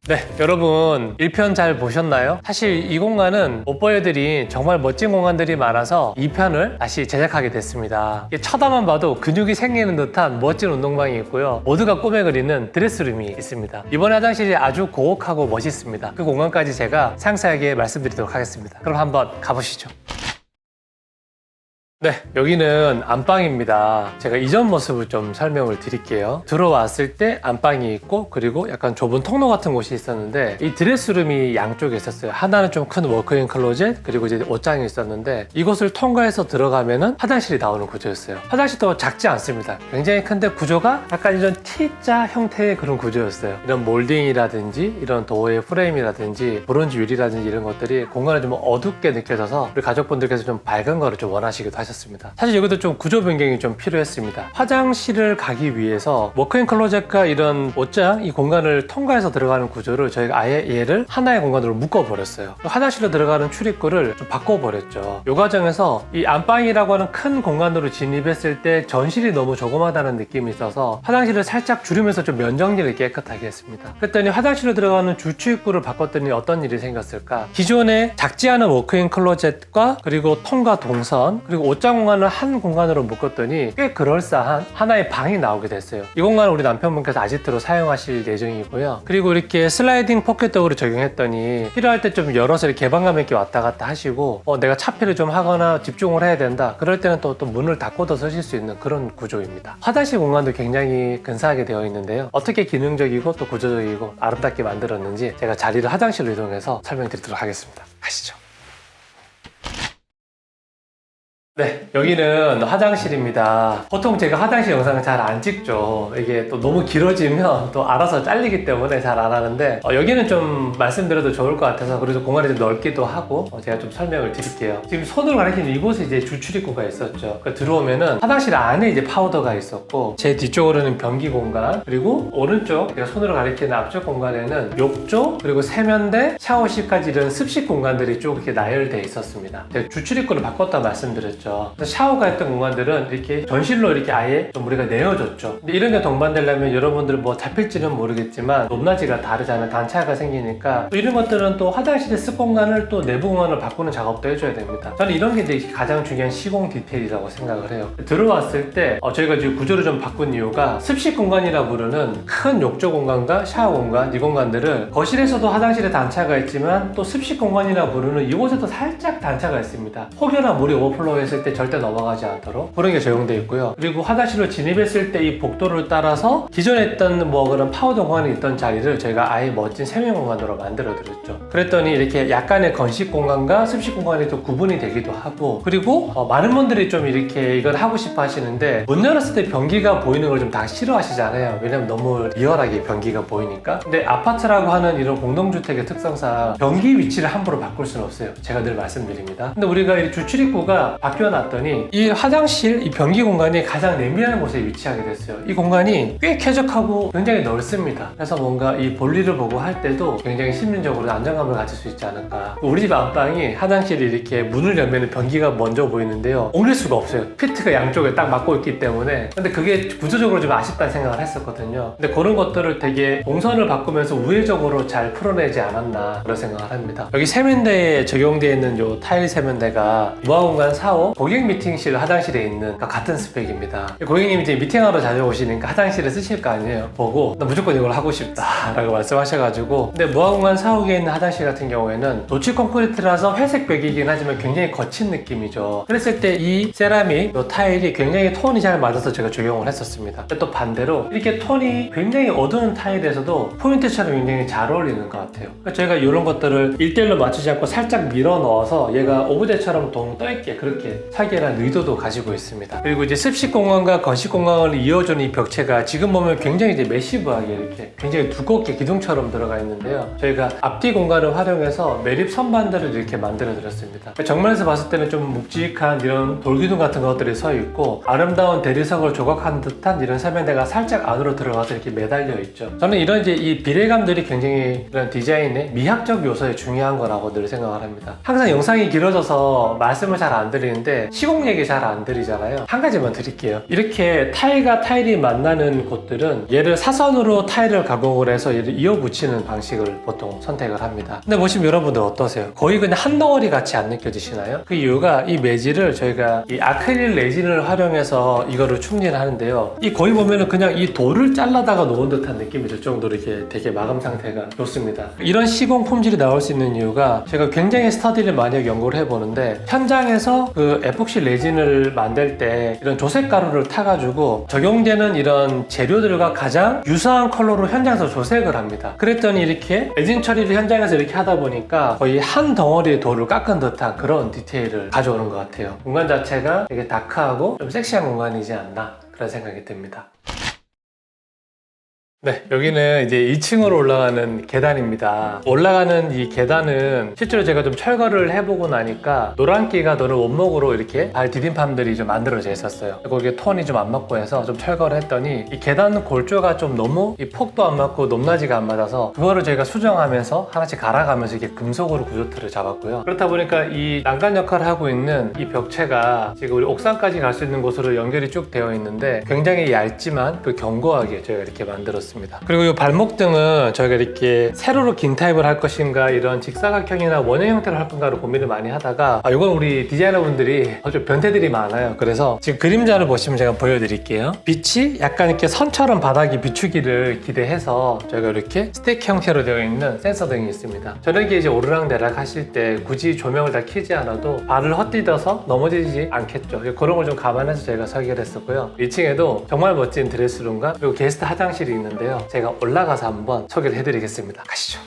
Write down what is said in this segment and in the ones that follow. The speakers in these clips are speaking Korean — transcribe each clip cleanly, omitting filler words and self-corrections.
네, 여러분 1편 잘 보셨나요? 사실 이 공간은 못 보여드린 정말 멋진 공간들이 많아서 2편을 다시 제작하게 됐습니다. 쳐다만 봐도 근육이 생기는 듯한 멋진 운동방이 있고요. 모두가 꿈에 그리는 드레스룸이 있습니다. 이번에 화장실이 아주 고혹하고 멋있습니다. 그 공간까지 제가 상세하게 말씀드리도록 하겠습니다. 그럼 한번 가보시죠. 네, 여기는 안방입니다. 제가 이전 모습을 좀 설명을 드릴게요. 들어왔을 때 안방이 있고 그리고 약간 좁은 통로 같은 곳이 있었는데 이 드레스룸이 양쪽에 있었어요. 하나는 좀 큰 워크인 클로젯 그리고 이제 옷장이 있었는데 이곳을 통과해서 들어가면은 화장실이 나오는 구조였어요. 화장실도 작지 않습니다. 굉장히 큰데 구조가 약간 이런 T자 형태의 그런 구조였어요. 이런 몰딩이라든지 이런 도어의 프레임이라든지 브론즈 유리라든지 이런 것들이 공간을 좀 어둡게 느껴져서 우리 가족분들께서 좀 밝은 거를 좀 원하시기도 하셨어요. 사실 여기도 좀 구조 변경이 좀 필요했습니다. 화장실을 가기 위해서 워크인 클로젯과 이런 옷장 이 공간을 통과해서 들어가는 구조를 저희가 아예 얘를 하나의 공간으로 묶어버렸어요. 화장실로 들어가는 출입구를 좀 바꿔버렸죠. 이 과정에서 이 안방이라고 하는 큰 공간으로 진입했을 때 전실이 너무 조그마다는 느낌이 있어서 화장실을 살짝 줄이면서 좀 면정리를 깨끗하게 했습니다. 그랬더니 화장실로 들어가는 주 출입구를 바꿨더니 어떤 일이 생겼을까? 기존에 작지 않은 워크인 클로젯과 그리고 통과 동선 그리고 옷장 공간을 한 공간으로 묶었더니 꽤 그럴싸한 하나의 방이 나오게 됐어요. 이 공간을 우리 남편분께서 아지트로 사용하실 예정이고요. 그리고 이렇게 슬라이딩 포켓도어로 적용했더니 필요할 때 좀 열어서 이렇게 개방감 있게 왔다 갔다 하시고 내가 차피를 좀 하거나 집중을 해야 된다. 그럴 때는 또 문을 닫고도 쓰실 수 있는 그런 구조입니다. 화장실 공간도 굉장히 근사하게 되어 있는데요. 어떻게 기능적이고 또 구조적이고 아름답게 만들었는지 제가 자리를 화장실로 이동해서 설명드리도록 하겠습니다. 가시죠. 네, 여기는 화장실입니다. 보통 제가 화장실 영상을 잘 안 찍죠. 이게 또 너무 길어지면 또 알아서 잘리기 때문에 잘 안 하는데 여기는 좀 말씀드려도 좋을 것 같아서 그래서 공간이 좀 넓기도 하고 제가 좀 설명을 드릴게요. 지금 손으로 가리키는 이곳에 이제 주출입구가 있었죠. 그러니까 들어오면은 화장실 안에 이제 파우더가 있었고 제 뒤쪽으로는 변기 공간 그리고 오른쪽 제가 손으로 가리키는 앞쪽 공간에는 욕조 그리고 세면대, 샤워실까지 이런 습식 공간들이 쭉 이렇게 나열되어 있었습니다. 제가 주출입구를 바꿨다 말씀드렸죠. 그래서 샤워가 했던 공간들은 이렇게 전실로 이렇게 아예 좀 우리가 내어줬죠. 근데 이런 게 동반되려면 여러분들 뭐 잡힐지는 모르겠지만 높낮이가 다르잖아요. 단차가 생기니까 또 이런 것들은 또 화장실의 습 공간을 또 내부 공간을 바꾸는 작업도 해줘야 됩니다. 저는 이런 게 이제 가장 중요한 시공 디테일이라고 생각을 해요. 들어왔을 때 저희가 지금 구조를 좀 바꾼 이유가 습식 공간이라 부르는 큰 욕조 공간과 샤워 공간 이 공간들을 거실에서도 화장실에 단차가 있지만 또 습식 공간이라 부르는 이곳에도 살짝 단차가 있습니다. 혹여나 물이 오버플로우 했을 때 절대 넘어가지 않도록 그런 게 적용되어 있고요. 그리고 화장실로 진입했을 때 이 복도를 따라서 기존에 있던 뭐 그런 파우더 공간이 있던 자리를 저희가 아예 멋진 세면 공간으로 만들어 드렸죠. 그랬더니 이렇게 약간의 건식 공간과 습식 공간이 또 구분이 되기도 하고 그리고 많은 분들이 좀 이렇게 이걸 하고 싶어 하시는데 문 열었을 때 변기가 보이는 걸 좀 다 싫어하시잖아요. 왜냐면 너무 리얼하게 변기가 보이니까. 근데 아파트라고 하는 이런 공동주택의 특성상 변기 위치를 함부로 바꿀 수는 없어요. 제가 늘 말씀드립니다. 근데 우리가 이 주출입구가 바뀌어놨더니 이 화장실, 이 변기 공간이 가장 내밀한 곳에 위치하게 됐어요. 이 공간이 꽤 쾌적하고 굉장히 넓습니다. 그래서 뭔가 이 볼일을 보고 할 때도 굉장히 심리적으로 안정감을 가질 수 있지 않을까. 우리 집 안방이 화장실이 이렇게 문을 열면 변기가 먼저 보이는데요. 옮길 수가 없어요. 피트가 양쪽에 딱 막고 있기 때문에. 근데 그게 구조적으로 좀 아쉽다는 생각을 했었거든요. 근데 그런 것들을 되게 동선을 바꾸면서 우회적으로 잘 풀어내지 않았나 그런 생각을 합니다. 여기 세면대에 적용되어 있는 요 타일 세면대가 무화공간 4호 고객 미팅실 화장실에 있는 같은 스펙입니다. 고객님이 이제 미팅하러 자주 오시니까 화장실을 쓰실 거 아니에요. 보고 나 무조건 이걸 하고 싶다 라고 말씀하셔가지고 근데 무화공간 4호기에 있는 화장실 같은 경우에는 노출 콘크리트라서 회색 벽이긴 하지만 굉장히 거친 느낌이죠. 그랬을 때 이 세라믹 요 타일이 굉장히 톤이 잘 맞아서 제가 적용을 했었습니다. 근데 또 반대로 이렇게 톤이 굉장히 어두운 타일에서도 포인트처럼 굉장히 잘 어울리는 것 같아요. 그러니까 저희가 이런 것들을 1대1로 맞추지 않고 살짝 밀어 넣어서 얘가 오브제처럼 동 떠있게 그렇게 설계라는 의도도 가지고 있습니다. 그리고 이제 습식 공간과 건식 공간을 이어주는 이 벽체가 지금 보면 굉장히 이제 매시브하게 이렇게 굉장히 두껍게 기둥처럼 들어가 있는데요. 저희가 앞뒤 공간을 활용해서 매립 선반들을 이렇게 만들어 드렸습니다. 정면에서 봤을 때는 좀 묵직한 이런 돌기둥 같은 것들이 서 있고 아름다운 대리석을 조각한 듯한 이런 세면대가 살짝 안으로 들어가서 이렇게 매달려 있죠. 저는 이런 이제 이 비례감들이 굉장히 이런 디자인의 미학적 요소에 중요한 거라고 늘 생각을 합니다. 항상 영상이 길어져서 말씀을 잘 안 드리는데 얘기인데 시공 얘기 잘 안 드리잖아요. 한 가지만 드릴게요. 이렇게 타일과 타일이 만나는 곳들은 얘를 사선으로 타일을 가공을 해서 얘를 이어붙이는 방식을 보통 선택을 합니다. 근데 보시면 여러분들 어떠세요? 거의 그냥 한 덩어리 같이 안 느껴지시나요? 그 이유가 이 매질을 저희가 이 아크릴 레진을 활용해서 이거를 충진하는데요. 이 거의 보면은 그냥 이 돌을 잘라다가 놓은 듯한 느낌이 들 정도로 이렇게 되게 마감 상태가 좋습니다. 이런 시공 품질이 나올 수 있는 이유가 제가 굉장히 스터디를 많이 연구를 해보는데 현장에서 그 에폭시 레진을 만들 때 이런 조색 가루를 타가지고 적용되는 이런 재료들과 가장 유사한 컬러로 현장에서 조색을 합니다. 그랬더니 이렇게 레진 처리를 현장에서 이렇게 하다 보니까 거의 한 덩어리의 돌을 깎은 듯한 그런 디테일을 가져오는 것 같아요. 공간 자체가 되게 다크하고 좀 섹시한 공간이지 않나 그런 생각이 듭니다. 네, 여기는 이제 2층으로 올라가는 계단입니다. 올라가는 이 계단은 실제로 제가 좀 철거를 해보고 나니까 노란기가 도는 원목으로 이렇게 발 디딤판들이 좀 만들어져 있었어요. 거기에 톤이 좀 안 맞고 해서 좀 철거를 했더니 이 계단 골조가 좀 너무 이 폭도 안 맞고 높낮이가 안 맞아서 그거를 제가 수정하면서 하나씩 갈아가면서 이게 금속으로 구조틀을 잡았고요. 그렇다 보니까 이 난간 역할을 하고 있는 이 벽체가 지금 우리 옥상까지 갈 수 있는 곳으로 연결이 쭉 되어 있는데 굉장히 얇지만 그 견고하게 저희가 이렇게 만들었습니다. 그리고 이 발목등은 저희가 이렇게 세로로 긴 타입을 할 것인가 이런 직사각형이나 원형 형태로 할 건가를 고민을 많이 하다가 이건 우리 디자이너분들이 좀 변태들이 많아요. 그래서 지금 그림자를 보시면 제가 보여드릴게요. 빛이 약간 이렇게 선처럼 바닥이 비추기를 기대해서 저희가 이렇게 스테이크 형태로 되어 있는 센서 등이 있습니다. 저녁에 이제 오르락내락 하실 때 굳이 조명을 다 켜지 않아도 발을 헛디뎌서 넘어지지 않겠죠. 그런 걸 좀 감안해서 저희가 설계를 했었고요. 2층에도 정말 멋진 드레스룸과 그리고 게스트 화장실이 있는데요. 제가 올라가서 한번 소개를 해드리겠습니다. 가시죠.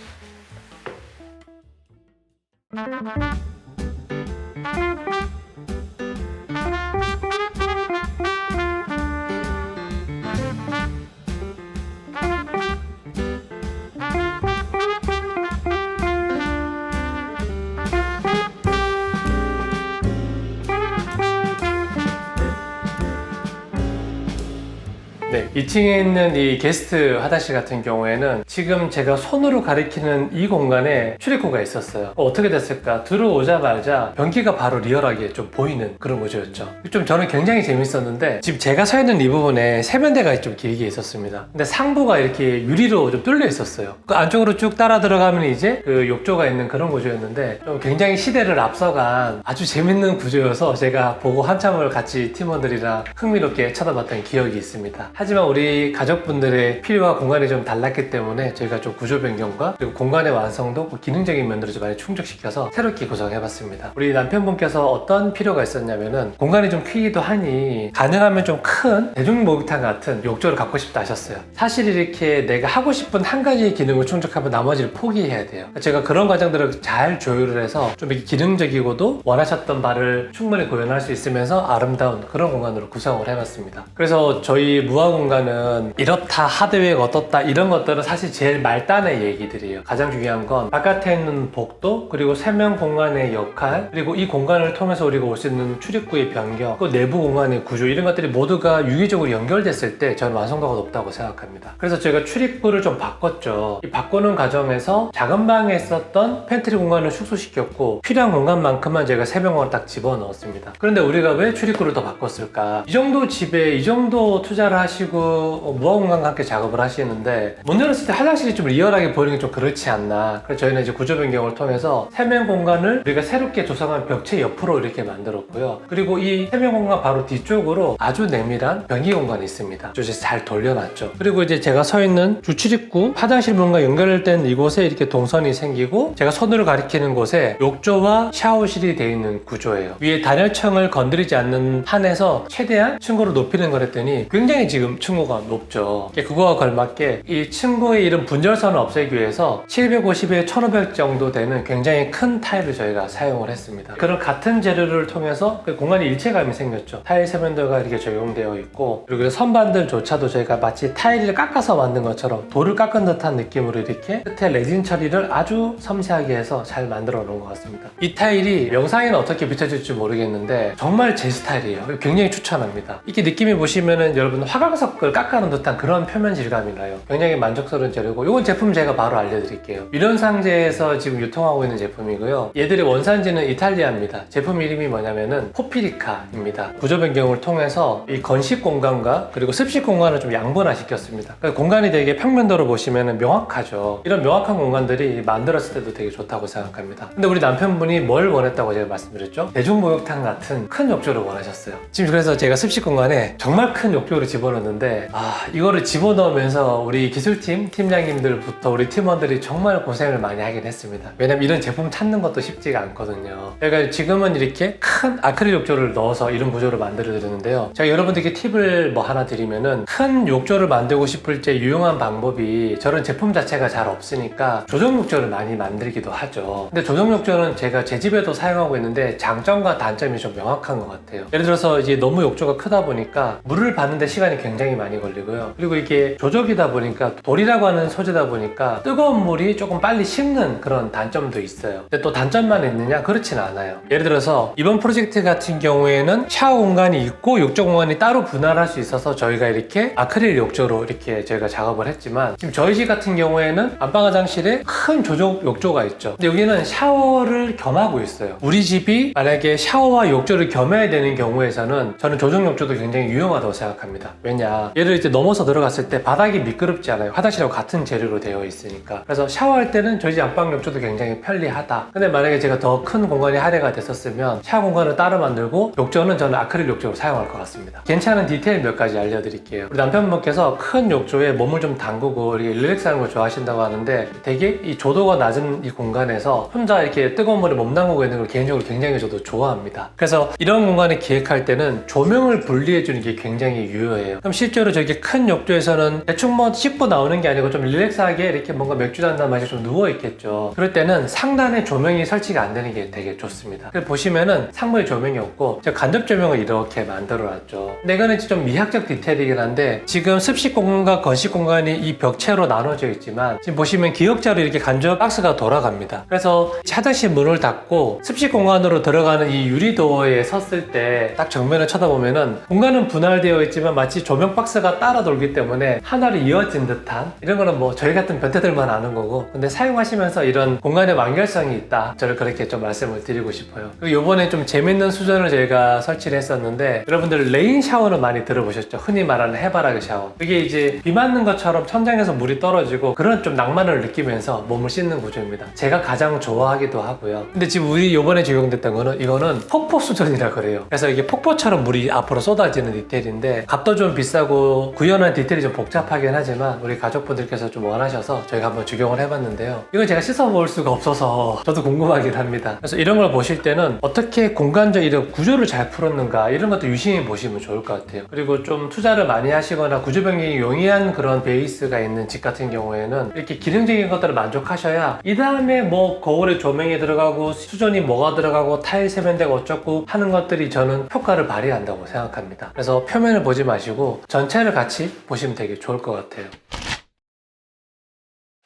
네, 2층에 있는 이 게스트 화장실 같은 경우에는 지금 제가 손으로 가리키는 이 공간에 출입구가 있었어요. 어떻게 됐을까? 들어오자마자 변기가 바로 리얼하게 좀 보이는 그런 구조였죠. 좀 저는 굉장히 재밌었는데 지금 제가 서 있는 이 부분에 세면대가 좀 길게 있었습니다. 근데 상부가 이렇게 유리로 좀 뚫려 있었어요. 그 안쪽으로 쭉 따라 들어가면 이제 그 욕조가 있는 그런 구조였는데 좀 굉장히 시대를 앞서간 아주 재밌는 구조여서 제가 보고 한참을 같이 팀원들이랑 흥미롭게 쳐다봤던 기억이 있습니다. 하지만 우리 가족분들의 필요와 공간이 좀 달랐기 때문에 저희가 좀 구조 변경과 그리고 공간의 완성도 기능적인 면들을 좀 많이 충족시켜서 새롭게 구성해봤습니다. 우리 남편분께서 어떤 필요가 있었냐면은 공간이 좀 크기도 하니 가능하면 좀 큰 대중 목욕탕 같은 욕조를 갖고 싶다 하셨어요. 사실 이렇게 내가 하고 싶은 한 가지의 기능을 충족하면 나머지를 포기해야 돼요. 제가 그런 과정들을 잘 조율을 해서 좀 이렇게 기능적이고도 원하셨던 바를 충분히 구현할 수 있으면서 아름다운 그런 공간으로 구성을 해봤습니다. 그래서 저희 무화 공간은 이렇다 하드웨어가 어떻다 이런 것들은 사실 제일 말단의 얘기들이에요. 가장 중요한 건 바깥에 있는 복도 그리고 세면 공간의 역할 그리고 이 공간을 통해서 우리가 올 수 있는 출입구의 변경 그 내부 공간의 구조 이런 것들이 모두가 유기적으로 연결됐을 때 저는 완성도가 높다고 생각합니다. 그래서 저희가 출입구를 좀 바꿨죠. 이 바꾸는 과정에서 작은 방에 있었던 팬트리 공간을 축소시켰고 필요한 공간만큼만 제가 세면공간을 딱 집어넣었습니다. 그런데 우리가 왜 출입구를 더 바꿨을까? 이 정도 집에 이 정도 투자를 하시고 무화공간과 함께 작업을 하시는데 문 열었을 때 화장실이 좀 리얼하게 보이는 게 좀 그렇지 않나. 그래서 저희는 이제 구조 변경을 통해서 세면 공간을 우리가 새롭게 조성한 벽체 옆으로 이렇게 만들었고요. 그리고 이 세면 공간 바로 뒤쪽으로 아주 내밀한 변기 공간이 있습니다. 이제 잘 돌려놨죠. 그리고 이제 제가 서 있는 주출입구 화장실 문과 연결된 이곳에 이렇게 동선이 생기고 제가 손으로 가리키는 곳에 욕조와 샤워실이 되어 있는 구조예요. 위에 단열층을 건드리지 않는 한에서 최대한 층고를 높이는 걸 했더니 굉장히 지금 층고가 높죠. 그거와 걸맞게 이 층고의 이런 분절선을 없애기 위해서 750에 1500 정도 되는 굉장히 큰 타일을 저희가 사용을 했습니다. 그런 같은 재료를 통해서 그 공간이 일체감이 생겼죠. 타일 세면대가 이렇게 적용되어 있고 그리고 선반들조차도 저희가 마치 타일을 깎아서 만든 것처럼 돌을 깎은 듯한 느낌으로 이렇게 끝에 레진 처리를 아주 섬세하게 해서 잘 만들어 놓은 것 같습니다. 이 타일이 영상에는 어떻게 비춰질지 모르겠는데 정말 제 스타일이에요. 굉장히 추천합니다. 이렇게 느낌이 보시면은 여러분 화각 토랑석을 깎아놓은 듯한 그런 표면 질감이 나요. 굉장히 만족스러운 재료고, 이건 제품 제가 바로 알려드릴게요. 유련상제에서 지금 유통하고 있는 제품이고요. 얘들의 원산지는 이탈리아입니다. 제품 이름이 뭐냐면은 포피리카입니다. 구조 변경을 통해서 이 건식 공간과 그리고 습식 공간을 좀 양분화시켰습니다. 그러니까 공간이 되게 평면도로 보시면은 명확하죠. 이런 명확한 공간들이 만들었을 때도 되게 좋다고 생각합니다. 근데 우리 남편분이 뭘 원했다고 제가 말씀드렸죠? 대중목욕탕 같은 큰 욕조를 원하셨어요. 지금 그래서 제가 습식 공간에 정말 큰 욕조를 집어넣었는데, 이거를 집어넣으면서 우리 기술팀 팀장님들부터 우리 팀원들이 정말 고생을 많이 하긴 했습니다. 왜냐면 이런 제품 찾는 것도 쉽지가 않거든요. 그러니까 지금은 이렇게 큰 아크릴 욕조를 넣어서 이런 구조를 만들어 드리는데요. 제가 여러분들께 팁을 뭐 하나 드리면은, 큰 욕조를 만들고 싶을 때 유용한 방법이, 저런 제품 자체가 잘 없으니까 조정 욕조를 많이 만들기도 하죠. 근데 조정 욕조는 제가 제 집에도 사용하고 있는데 장점과 단점이 좀 명확한 것 같아요. 예를 들어서 이제 너무 욕조가 크다 보니까 물을 받는데 시간이 굉장히 많이 걸리고요. 그리고 이게 조적이다 보니까, 돌이라고 하는 소재다 보니까 뜨거운 물이 조금 빨리 식는 그런 단점도 있어요. 근데 또 단점만 있느냐? 그렇진 않아요. 예를 들어서 이번 프로젝트 같은 경우에는 샤워 공간이 있고 욕조 공간이 따로 분할할 수 있어서 저희가 이렇게 아크릴 욕조로 이렇게 저희가 작업을 했지만, 지금 저희 집 같은 경우에는 안방 화장실에 큰 조적 욕조가 있죠. 근데 여기는 샤워를 겸하고 있어요. 우리 집이 만약에 샤워와 욕조를 겸해야 되는 경우에서는 저는 조정 욕조도 굉장히 유용하다고 생각합니다. 왜냐, 얘를 이제 넘어서 들어갔을 때 바닥이 미끄럽지 않아요. 화장실하고 같은 재료로 되어 있으니까. 그래서 샤워할 때는 저희 집 안방 욕조도 굉장히 편리하다. 근데 만약에 제가 더 큰 공간이 할애가 됐었으면 샤워 공간을 따로 만들고 욕조는 저는 아크릴 욕조로 사용할 것 같습니다. 괜찮은 디테일 몇 가지 알려드릴게요. 우리 남편분께서 큰 욕조에 몸을 좀 담그고 이렇게 릴렉스하는 걸 좋아하신다고 하는데, 되게 이 조도가 낮은 이 공간에서 혼자 이렇게 뜨거운 물에 몸 담그고 있는 걸 개인적으로 굉장히 저도 좋아합니다. 그래서 이런 공간을 기획할 때는 조명을 분리해주는 게 굉장히 유효해요. 그럼 실제로 저렇게 큰 욕조에서는 대충 뭐 씻고 나오는 게 아니고 좀 릴렉스하게 이렇게 뭔가 맥주 한잔 마시고 좀 누워있겠죠. 그럴 때는 상단에 조명이 설치가 안 되는 게 되게 좋습니다. 그래서 보시면은 상부에 조명이 없고 제가 간접 조명을 이렇게 만들어 놨죠. 근데 이거는 좀 미학적 디테일이긴 한데, 지금 습식 공간과 건식 공간이 이 벽체로 나눠져 있지만, 지금 보시면 기역자로 이렇게 간접 박스가 돌아갑니다. 그래서 화장실 문을 닫고 습식 공간으로 들어가는 이 유리도어에 섰을 때 딱 정면을 쳐다보면은 공간은 분할되어 있지만 마치 조명 박스가 따라 돌기 때문에 하나로 이어진 듯한, 이런 거는 뭐 저희 같은 변태들만 아는 거고, 근데 사용하시면서 이런 공간의 완결성이 있다, 저를 그렇게 좀 말씀을 드리고 싶어요. 그리고 요번에 좀 재밌는 수전을 저희가 설치를 했었는데, 여러분들 레인 샤워는 많이 들어보셨죠? 흔히 말하는 해바라기 샤워. 이게 이제 비 맞는 것처럼 천장에서 물이 떨어지고 그런 좀 낭만을 느끼면서 몸을 씻는 구조입니다. 제가 가장 좋아하기도 하고요. 근데 지금 우리 요번에 적용됐던 거는, 이거는 폭포 수전이라 그래요. 그래서 이게 폭포처럼 물이 앞으로 쏟아지는 디테일인데, 값도 좀 비싸고 구현한 디테일이 좀 복잡하긴 하지만 우리 가족분들께서 좀 원하셔서 저희가 한번 적용을 해봤는데요. 이건 제가 씻어볼 수가 없어서 저도 궁금하긴 합니다. 그래서 이런 걸 보실 때는 어떻게 공간적 이런 구조를 잘 풀었는가, 이런 것도 유심히 보시면 좋을 것 같아요. 그리고 좀 투자를 많이 하시거나 구조 변경이 용이한 그런 베이스가 있는 집 같은 경우에는 이렇게 기능적인 것들을 만족하셔야, 이 다음에 뭐 거울에 조명이 들어가고 수전이 뭐가 들어가고 타일 세면대가 어쩌고 하는 것들이 저는 효과를 발휘한다고 생각합니다. 그래서 표면을 보지 마시고 전체를 같이 보시면 되게 좋을 것 같아요.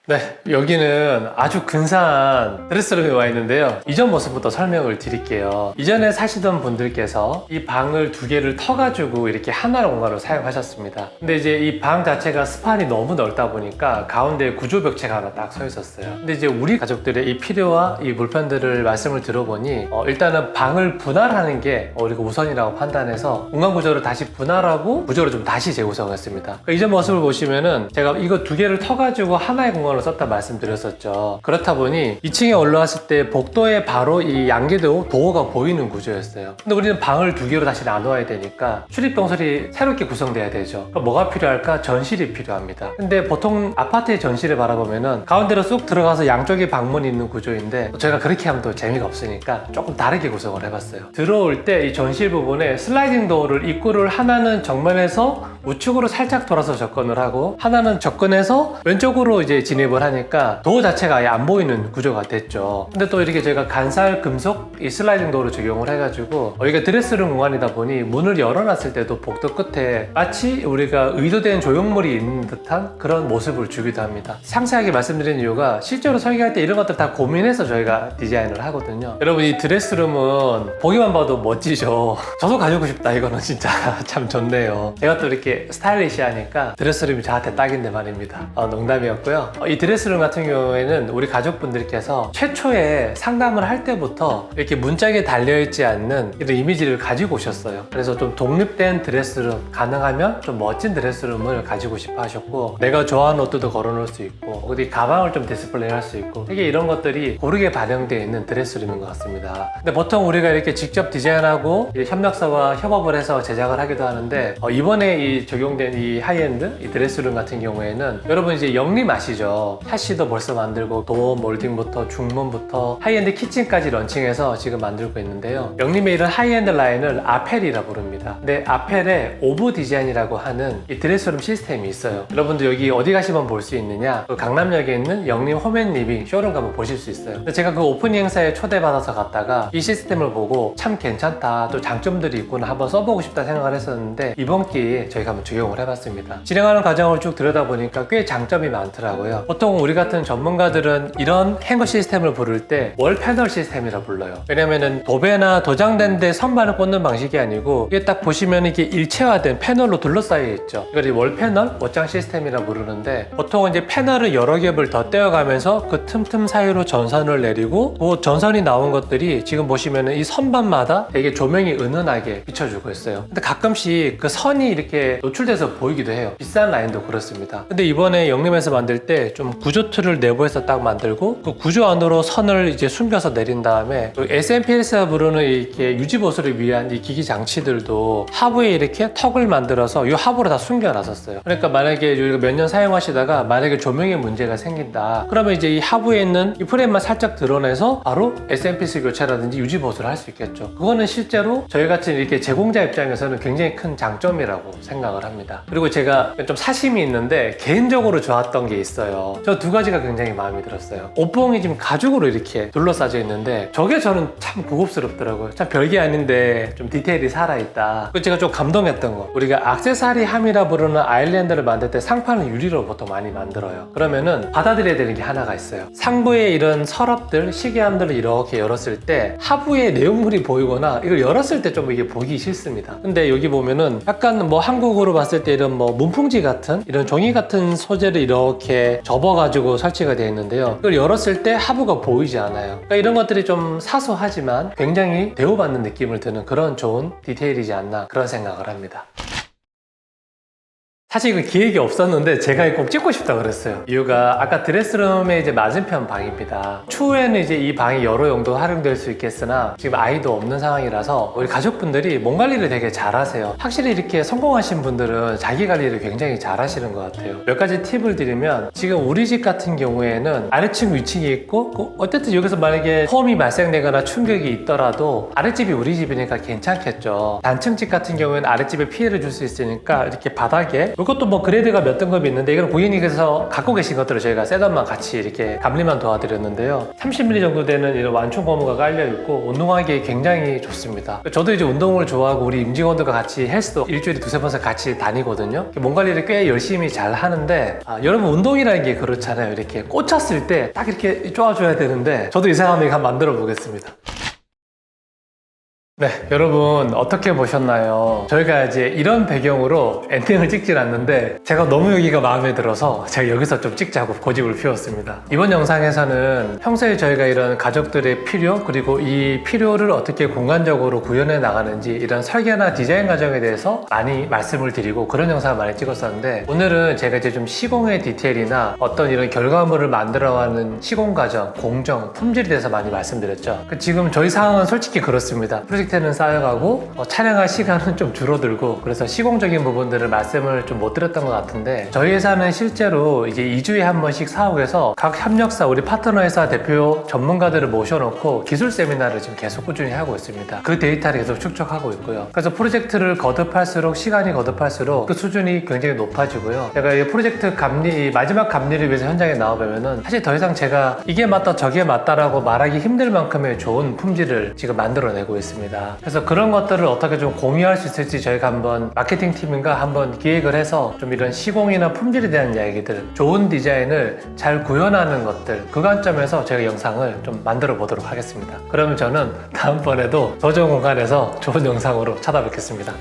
네, 여기는 아주 근사한 드레스룸에 와 있는데요. 이전 모습부터 설명을 드릴게요. 이전에 사시던 분들께서 이 방을 두 개를 터가지고 이렇게 하나의 공간으로 사용하셨습니다. 근데 이제 이 방 자체가 스판이 너무 넓다 보니까 가운데에 구조벽체가 하나 딱 서 있었어요. 근데 이제 우리 가족들의 이 필요와 이 불편들을 말씀을 들어보니, 일단은 방을 분할하는 게 우리가 우선이라고 판단해서 공간 구조를 다시 분할하고 구조를 좀 다시 재구성했습니다. 그러니까 이전 모습을 보시면은 제가 이거 두 개를 터가지고 하나의 공간으로 썼다 말씀드렸었죠. 그렇다 보니 2층에 올라왔을 때 복도에 바로 이 양계도 도어가 보이는 구조였어요. 근데 우리는 방을 두 개로 다시 나눠야 되니까 출입동설이 새롭게 구성돼야 되죠. 그럼 뭐가 필요할까? 전실이 필요합니다. 근데 보통 아파트의 전실을 바라보면은 가운데로 쑥 들어가서 양쪽에 방문이 있는 구조인데, 저희가 그렇게 하면 또 재미가 없으니까 조금 다르게 구성을 해봤어요. 들어올 때 이 전실 부분에 슬라이딩 도어를, 입구를 하나는 정면에서 우측으로 살짝 돌아서 접근을 하고, 하나는 접근해서 왼쪽으로 이제 진행 독립을 하니까 도어 자체가 아예 안 보이는 구조가 됐죠. 근데 또 이렇게 저희가 간살 금속 이 슬라이딩 도어를 적용을 해가지고 여기가 드레스룸 공간이다 보니 문을 열어놨을 때도 복도 끝에 마치 우리가 의도된 조형물이 있는 듯한 그런 모습을 주기도 합니다. 상세하게 말씀드린 이유가 실제로 설계할 때 이런 것들 다 고민해서 저희가 디자인을 하거든요. 여러분, 이 드레스룸은 보기만 봐도 멋지죠. 저도 가지고 싶다. 이거는 진짜 참 좋네요. 제가 또 이렇게 스타일리시하니까 드레스룸이 저한테 딱인데 말입니다. 농담이었고요. 이 드레스룸 같은 경우에는 우리 가족분들께서 최초에 상담을 할 때부터 이렇게 문짝에 달려있지 않는 이런 이미지를 가지고 오셨어요. 그래서 좀 독립된 드레스룸, 가능하면 좀 멋진 드레스룸을 가지고 싶어 하셨고, 내가 좋아하는 옷들도 걸어놓을 수 있고 어디 가방을 좀 디스플레이 할 수 있고, 되게 이런 것들이 고르게 반영되어 있는 드레스룸인 것 같습니다. 근데 보통 우리가 이렇게 직접 디자인하고 협력사와 협업을 해서 제작을 하기도 하는데, 이번에 이 적용된 이 하이엔드 이 드레스룸 같은 경우에는 여러분 이제 영림 아시죠? 샤시도 벌써 만들고 도어 몰딩부터 중문부터 하이엔드 키친까지 런칭해서 지금 만들고 있는데요. 영림의 이런 하이엔드 라인을 아펠이라 부릅니다. 근데 아펠의 오브 디자인이라고 하는 이 드레스룸 시스템이 있어요. 여러분들 여기 어디 가시면 볼 수 있느냐? 그 강남역에 있는 영림 홈앤 리빙 쇼룸 가면 보실 수 있어요. 근데 제가 그 오프닝 행사에 초대받아서 갔다가 이 시스템을 보고 참 괜찮다, 또 장점들이 있구나, 한번 써보고 싶다 생각을 했었는데, 이번 기회에 저희가 한번 적용을 해봤습니다. 진행하는 과정을 쭉 들여다보니까 꽤 장점이 많더라고요. 보통 우리 같은 전문가들은 이런 행거 시스템을 부를 때 월 패널 시스템이라 불러요. 왜냐면은 도배나 도장된 데 선반을 꽂는 방식이 아니고, 이게 딱 보시면 이게 일체화된 패널로 둘러싸여 있죠. 이걸 월 패널, 옷장 시스템이라 부르는데, 보통은 이제 패널을 여러 겹을 더 떼어가면서 그 틈틈 사이로 전선을 내리고, 그 전선이 나온 것들이 지금 보시면은 이 선반마다 되게 조명이 은은하게 비춰주고 있어요. 근데 가끔씩 그 선이 이렇게 노출돼서 보이기도 해요. 비싼 라인도 그렇습니다. 근데 이번에 영림에서 만들 때 좀 구조 틀을 내부에서 딱 만들고, 그 구조 안으로 선을 이제 숨겨서 내린 다음에 그 SMPS가 부르는 이렇게 유지 보수를 위한 이 기기 장치들도 하부에 이렇게 턱을 만들어서 이 하부로 다 숨겨놨었어요. 그러니까 만약에 우리가 몇 년 사용하시다가 만약에 조명에 문제가 생긴다, 그러면 이제 이 하부에 있는 이 프레임만 살짝 드러내서 바로 SMPS 교체라든지 유지 보수를 할 수 있겠죠. 그거는 실제로 저희 같은 이렇게 제공자 입장에서는 굉장히 큰 장점이라고 생각을 합니다. 그리고 제가 좀 사심이 있는데 개인적으로 좋았던 게 있어요. 저 두 가지가 굉장히 마음에 들었어요. 옷봉이 지금 가죽으로 이렇게 둘러싸져 있는데 저게 저는 참 고급스럽더라고요. 참 별게 아닌데 좀 디테일이 살아있다. 그리고 제가 좀 감동했던 거, 우리가 액세서리 함이라 부르는 아일랜드를 만들 때 상판을 유리로 보통 많이 만들어요. 그러면은 받아들여야 되는 게 하나가 있어요. 상부에 이런 서랍들, 시계함들을 이렇게 열었을 때 하부에 내용물이 보이거나 이걸 열었을 때 좀 이게 보기 싫습니다. 근데 여기 보면은 약간 뭐 한국으로 봤을 때 이런 뭐 문풍지 같은 이런 종이 같은 소재를 이렇게 접어가지고 설치가 되어 있는데요. 이걸 열었을 때 하부가 보이지 않아요. 그러니까 이런 것들이 좀 사소하지만 굉장히 대우받는 느낌을 드는 그런 좋은 디테일이지 않나, 그런 생각을 합니다. 사실 그 기획이 없었는데 제가 꼭 찍고 싶다 그랬어요. 이유가 아까 드레스룸의 이제 맞은편 방입니다. 추후에는 이제 이 방이 여러 용도로 활용될 수 있겠으나 지금 아이도 없는 상황이라서 우리 가족분들이 몸 관리를 되게 잘 하세요. 확실히 이렇게 성공하신 분들은 자기 관리를 굉장히 잘 하시는 것 같아요. 몇 가지 팁을 드리면, 지금 우리 집 같은 경우에는 아래층 위층이 있고, 어쨌든 여기서 만약에 소음이 발생되거나 충격이 있더라도 아랫집이 우리 집이니까 괜찮겠죠. 단층 집 같은 경우에는 아랫집에 피해를 줄 수 있으니까 이렇게 바닥에, 이것도 뭐 그레이드가 몇 등급이 있는데 이건 고객님께서 갖고 계신 것들을 저희가 셋업만 같이 이렇게 감리만 도와드렸는데요. 30mm 정도 되는 이런 완충 고무가 깔려있고 운동하기에 굉장히 좋습니다. 저도 이제 운동을 좋아하고 우리 임직원들과 같이 헬스도 일주일에 두세 번씩 같이 다니거든요. 몸 관리를 꽤 열심히 잘 하는데, 여러분 운동이라는 게 그렇잖아요. 이렇게 꽂혔을 때 딱 이렇게 쪼아줘야 되는데, 저도 이상하면 한번 만들어 보겠습니다. 네, 여러분 어떻게 보셨나요? 저희가 이제 이런 배경으로 엔딩을 찍진 않는데 제가 너무 여기가 마음에 들어서 제가 여기서 좀 찍자고 고집을 피웠습니다. 이번 영상에서는 평소에 저희가 이런 가족들의 필요, 그리고 이 필요를 어떻게 공간적으로 구현해 나가는지 이런 설계나 디자인 과정에 대해서 많이 말씀을 드리고 그런 영상을 많이 찍었었는데, 오늘은 제가 이제 좀 시공의 디테일이나 어떤 이런 결과물을 만들어가는 시공 과정, 공정, 품질에 대해서 많이 말씀드렸죠. 지금 저희 상황은 솔직히 그렇습니다. 솔직히 프로젝트는 쌓여가고 촬영할 시간은 좀 줄어들고, 그래서 시공적인 부분들을 말씀을 좀 못 드렸던 것 같은데, 저희 회사는 실제로 이제 2주에 한 번씩 사옥에서 각 협력사, 우리 파트너 회사 대표 전문가들을 모셔놓고 기술 세미나를 지금 계속 꾸준히 하고 있습니다. 그 데이터를 계속 축적하고 있고요. 그래서 프로젝트를 거듭할수록, 시간이 거듭할수록 그 수준이 굉장히 높아지고요. 제가 이 프로젝트 감리, 마지막 감리를 위해서 현장에 나와보면은 사실 더 이상 제가 이게 맞다 저게 맞다라고 말하기 힘들 만큼의 좋은 품질을 지금 만들어내고 있습니다. 그래서 그런 것들을 어떻게 좀 공유할 수 있을지 저희가 한번 마케팅 팀과 한번 기획을 해서 좀 이런 시공이나 품질에 대한 이야기들, 좋은 디자인을 잘 구현하는 것들, 그 관점에서 제가 영상을 좀 만들어 보도록 하겠습니다. 그러면 저는 다음번에도 더 좋은 공간에서 좋은 영상으로 찾아뵙겠습니다.